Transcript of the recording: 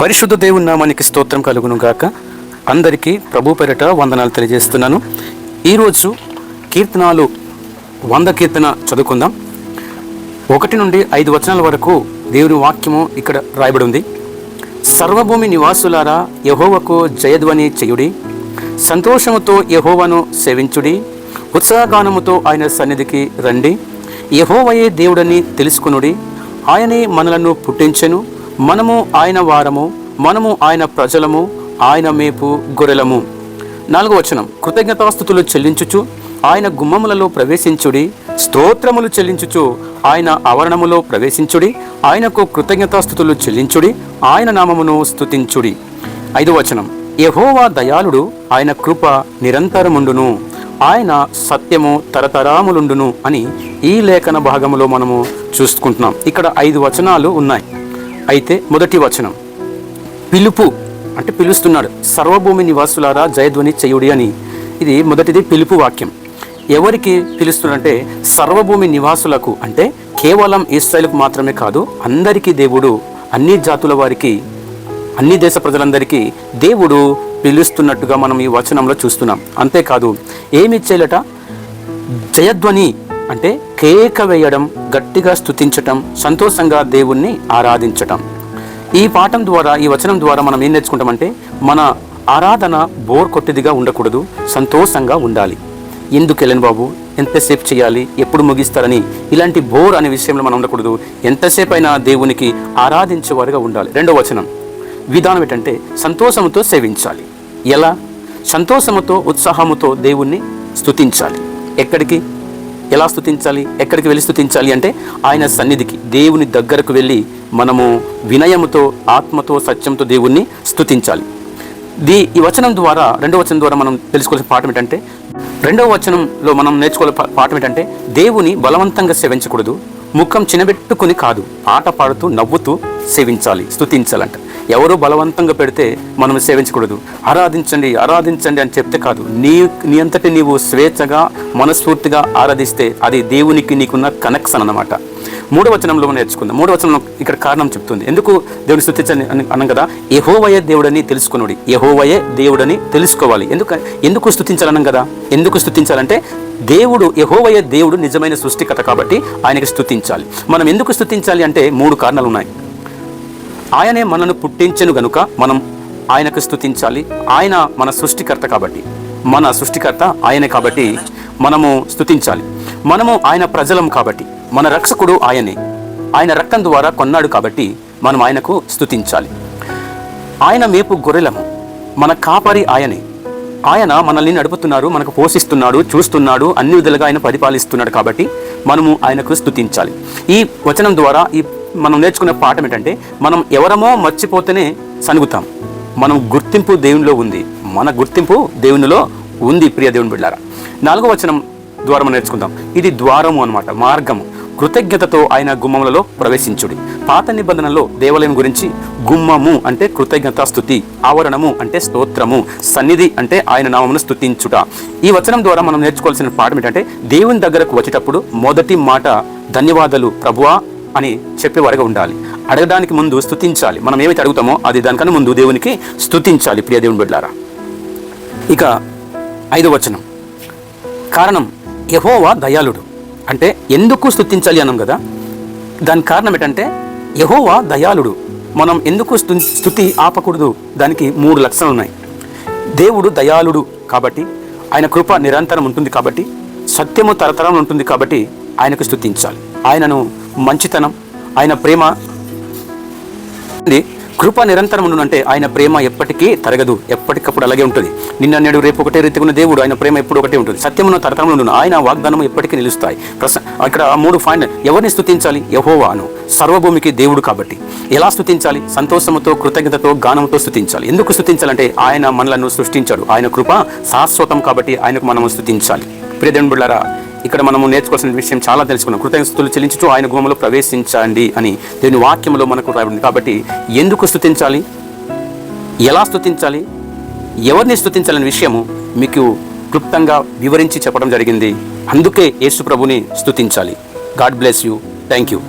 పరిశుద్ధ దేవుని నామానికి స్తోత్రం కలుగును గాక. అందరికీ ప్రభు పేరిట వందనాలు తెలియజేస్తున్నాను. ఈరోజు కీర్తనాలు 100 కీర్తన చదువుకుందాం. 1 నుండి 5 వచనాల వరకు దేవుని వాక్యము ఇక్కడ రాయబడి ఉంది. సర్వభూమి నివాసులారా, యెహోవాకు జయధ్వని చేయుడి, సంతోషముతో యెహోవాను సేవించుడి, ఉత్సాహగానముతో ఆయన సన్నిధికి రండి. యెహోవాయే దేవుడని తెలుసుకొనుడి, ఆయనే మనలను పుట్టించెను, మనము ఆయన వారము, మనము ఆయన ప్రజలము, ఆయన మేపు గొర్రెలము. 4వ వచనం, కృతజ్ఞతాస్తుతులు చెల్లించుచు ఆయన గుమ్మములలో ప్రవేశించుడి, స్తోత్రములు చెల్లించుచు ఆయన ఆవరణములో ప్రవేశించుడి, ఆయనకు కృతజ్ఞతాస్తుతులు చెల్లించుడి, ఆయన నామమును స్తుతించుడి. 5వ వచనం, యెహోవా దయాళుడు, ఆయన కృప నిరంతరముండును, ఆయన సత్యము తరతరాములుండును అని ఈ లేఖన భాగములో మనము చూసుకుంటున్నాం. ఇక్కడ 5 వచనాలు ఉన్నాయి. అయితే మొదటి వచనం పిలుపు, అంటే పిలుస్తున్నాడు. సర్వభూమి నివాసులారా జయధ్వని చేయుడి అని, ఇది మొదటిది పిలుపు వాక్యం. ఎవరికి పిలుస్తున్నాడంటే సర్వభూమి నివాసులకు, అంటే కేవలం ఇశ్రాయేలుకు మాత్రమే కాదు, అందరికీ దేవుడు, అన్ని జాతుల వారికి, అన్ని దేశ ప్రజలందరికీ దేవుడు పిలుస్తున్నట్టుగా మనం ఈ వచనంలో చూస్తున్నాం. అంతేకాదు ఏమి చేయలట, జయధ్వని అంటే కేక వేయడం, గట్టిగా స్తుతించటం, సంతోషంగా దేవుణ్ణి ఆరాధించటం. ఈ పాఠం ద్వారా, ఈ వచనం ద్వారా మనం ఏం నేర్చుకుంటామంటే మన ఆరాధన బోర్ కొట్టిదిగా ఉండకూడదు, సంతోషంగా ఉండాలి. ఎందుకు వెళ్ళను బాబు, ఎంతసేపు చేయాలి, ఎప్పుడు ముగిస్తారని ఇలాంటి బోర్ అనే విషయంలో మనం ఉండకూడదు. ఎంతసేపు అయినా దేవునికి ఆరాధించేవారుగా ఉండాలి. 2వ వచనం విధానం ఏంటంటే సంతోషముతో సేవించాలి. ఎలా? సంతోషముతో ఉత్సాహముతో దేవుణ్ణి స్తుతించాలి. ఎక్కడికి, ఎలా స్తుతించాలి, ఎక్కడికి వెళ్ళి స్తుతించాలి అంటే ఆయన సన్నిధికి, దేవుని దగ్గరకు వెళ్ళి మనము వినయముతో, ఆత్మతో, సత్యంతో దేవుణ్ణి స్తుతించాలి. ఈ వచనం ద్వారా, 2వ వచనం ద్వారా మనం తెలుసుకోవాల్సిన పాఠం ఏంటంటే, 2వ వచనంలో మనం నేర్చుకోవాల పాఠం ఏంటంటే దేవుని బలవంతంగా సేవించకూడదు, ముఖం చిన్నబెట్టుకుని కాదు, ఆట పాడుతూ నవ్వుతూ సేవించాలి, స్తుతించాలంట. ఎవరో బలవంతంగా పెడితే మనం సేవించకూడదు. ఆరాధించండి ఆరాధించండి అని చెప్తే కాదు, నీ అంతటి నీవు స్వేచ్ఛగా మనస్ఫూర్తిగా ఆరాధిస్తే అది దేవునికి నీకున్న కనెక్షన్ అన్నమాట. 3వ వచనంలో మనం నేర్చుకుందాం. 3వ వచనంలో ఇక్కడ కారణం చెప్తుంది. ఎందుకు దేవుని స్తుతించని అన్నాం కదా, యెహోవాయే దేవుడని తెలుసుకొనుడి. యెహోవాయే దేవుడని తెలుసుకోవాలి. ఎందుకు స్తుతించాలన్నాం కదా, ఎందుకు స్తుతించాలంటే దేవుడు, యెహోవాయే దేవుడు నిజమైన సృష్టికర్త కాబట్టి ఆయనకి స్తుతించాలి. మనం ఎందుకు స్తుతించాలి అంటే 3 కారణాలు ఉన్నాయి. ఆయనే మనను పుట్టించెను గనుక మనం ఆయనకు స్తుతించాలి. ఆయన మన సృష్టికర్త కాబట్టి, మన సృష్టికర్త ఆయనే కాబట్టి మనము స్తుతించాలి. మనము ఆయన ప్రజలం కాబట్టి, మన రక్షకుడు ఆయనే, ఆయన రక్తం ద్వారా కొన్నాడు కాబట్టి మనం ఆయనకు స్తుతించాలి. ఆయన మేపు గొర్రెలము, మన కాపరి ఆయనే, ఆయన మనల్ని నడుపుతున్నారు, మనకు పోషిస్తున్నాడు, చూస్తున్నాడు, అన్ని విధాలుగా ఆయన పరిపాలిస్తున్నాడు కాబట్టి మనము ఆయనకు స్తుతించాలి. ఈ వచనం ద్వారా మనం నేర్చుకునే పాఠం ఏంటంటే, మనం ఎవరమో మర్చిపోతేనే సనుగుతాం. మనం గుర్తింపు దేవునిలో ఉంది, మన గుర్తింపు దేవునిలో ఉంది. ప్రియ దేవుని బిడ్డలారా, 4వ వచనం ద్వారా మనం నేర్చుకుందాం. ఇది ద్వారము అన్నమాట, మార్గము. కృతజ్ఞతతో ఆయన గుమ్మములలో ప్రవేశించుడి. పాత నిబంధనలో దేవాలయం గురించి గుమ్మము అంటే కృతజ్ఞతాస్తుతి, ఆవరణము అంటే స్తోత్రము, సన్నిధి అంటే ఆయన నామమును స్తుతించుట. ఈ వచనం ద్వారా మనం నేర్చుకోవాల్సిన పాఠం ఏంటంటే, దేవుని దగ్గరకు వచ్చేటప్పుడు మొదటి మాట ధన్యవాదాలు ప్రభువా అని చెప్పేవారుగా ఉండాలి. అడగడానికి ముందు స్తుతించాలి. మనం ఏమైతే అడుగుతామో అది దానికన్నా ముందు దేవునికి స్తుతించాలి. ప్రియ దేవుని బిడ్డలారా, ఇక 5వ వచనం కారణం, యెహోవా దయాళుడు. అంటే ఎందుకు స్తుతించాలి అన్నాం కదా, దానికి కారణం ఏంటంటే యెహోవా దయాళుడు. మనం ఎందుకు స్తుతి ఆపకూడదు, దానికి 3 లక్షణాలు ఉన్నాయి. దేవుడు దయాళుడు కాబట్టి, ఆయన కృప నిరంతరం ఉంటుంది కాబట్టి, సత్యము తరతరం ఉంటుంది కాబట్టి ఆయనకు స్తుతించాలి. ఆయనను మంచితనం, ఆయన ప్రేమ, కృప నిరంతరం ఉండునంటే ఆయన ప్రేమ ఎప్పటికీ తరగదు, ఎప్పటికప్పుడు అలాగే ఉంటుంది. నిన్న నేడు రేపు ఒకటే రీతిగా ఉన్న దేవుడు, ఆయన ప్రేమ ఎప్పుడు ఒకటే ఉంటుంది. సత్యమును తరతరంలో ఉండును, ఆయన వాగ్దానము ఎప్పటికీ నిలుస్తాయి. ఇక్కడ 3 పాయింట్. ఎవరిని స్తుతించాలి? యెహోవాను, సర్వభూమికి దేవుడు కాబట్టి. ఎలా స్తుతించాలి? సంతోషముతో, కృతజ్ఞతతో, గానముతో స్తుతించాలి. ఎందుకు స్తుతించాలంటే ఆయన మనలను సృష్టించాడు, ఆయన కృప శాశ్వతం కాబట్టి ఆయనకు మనము స్తుతించాలి. ప్రియ దేవుని బిడ్డలారా, ఇక్కడ మనము నేర్చుకోవాల్సిన విషయం చాలా తెలుసుకున్నాం. కృతజ్ఞతలు చెల్లించుతూ ఆయన గుమ్మములో ప్రవేశించండి అని దేవుని వాక్యంలో మనకు రాయబడింది. కాబట్టి ఎందుకు స్తుతించాలి, ఎలా స్తుతించాలి, ఎవరిని స్తుతించాలనే విషయము మీకు క్లుప్తంగా వివరించి చెప్పడం జరిగింది. అందుకే యేసు ప్రభుని స్తుతించాలి. God bless you. Thank you.